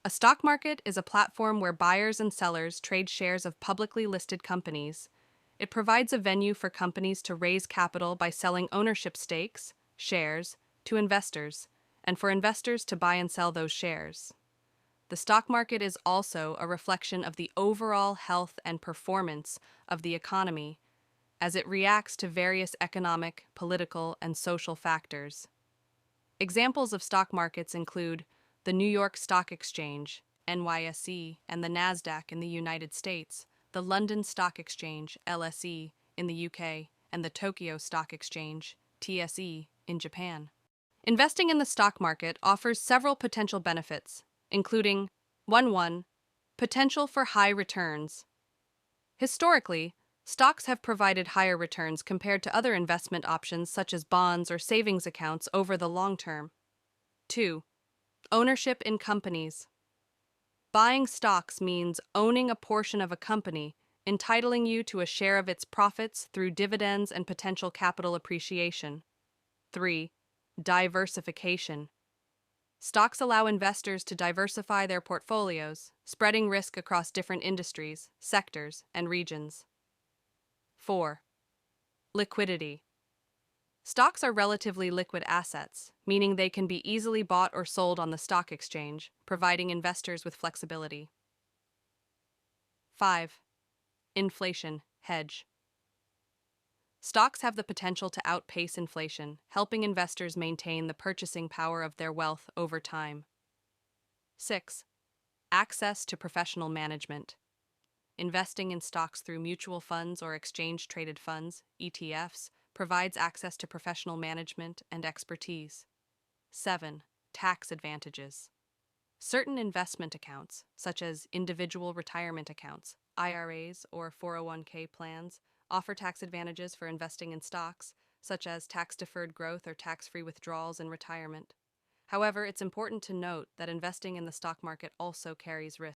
A stock market is a platform where buyers and sellers trade shares of publicly listed companies. It provides a venue for companies to raise capital by selling ownership stakes, shares, to investors, and for investors to buy and sell those shares. The stock market is also a reflection of the overall health and performance of the economy as it reacts to various economic, political, and social factors. Examples of stock markets include the New York Stock Exchange, NYSE, and the NASDAQ in the United States, the London Stock Exchange, LSE, in the UK, and the Tokyo Stock Exchange, TSE, in Japan. Investing in the stock market offers several potential benefits, including 1. Potential for high returns. Historically, stocks have provided higher returns compared to other investment options such as bonds or savings accounts over the long term. 2. Ownership in companies. Buying stocks means owning a portion of a company, entitling you to a share of its profits through dividends and potential capital appreciation. 3. Diversification. Stocks allow investors to diversify their portfolios, spreading risk across different industries, sectors, and regions. 4. Liquidity. Stocks are relatively liquid assets, meaning they can be easily bought or sold on the stock exchange, providing investors with flexibility. 5. Inflation hedge. Stocks have the potential to outpace inflation, helping investors maintain the purchasing power of their wealth over time. 6. Access to professional management. Investing in stocks through mutual funds or exchange-traded funds, ETFs, provides access to professional management and expertise. 7. Tax advantages. Certain investment accounts, such as individual retirement accounts, IRAs, or 401k plans, offer tax advantages for investing in stocks, such as tax-deferred growth or tax-free withdrawals in retirement. However, it's important to note that investing in the stock market also carries risks.